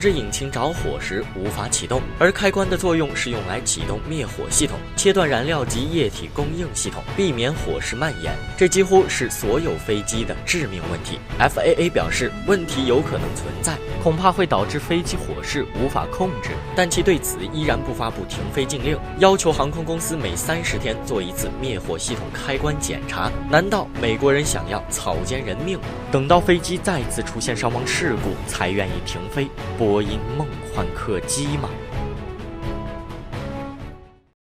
致引擎着火时无法启动，而开关的作用是用来启动灭火系统，切断燃料及液体供应系统，避免火势蔓延。这几乎是所有飞机的致命问题。FAA 表示，问题有可能存在，恐怕会导致飞机火势无法控制，但其对此依然不发布停飞禁令，要求航空公司每30天做一次灭火系统开关检查。难道美国人想要草菅人命，等到飞机再次出现伤亡事故才愿意停飞？波音梦幻客机吗？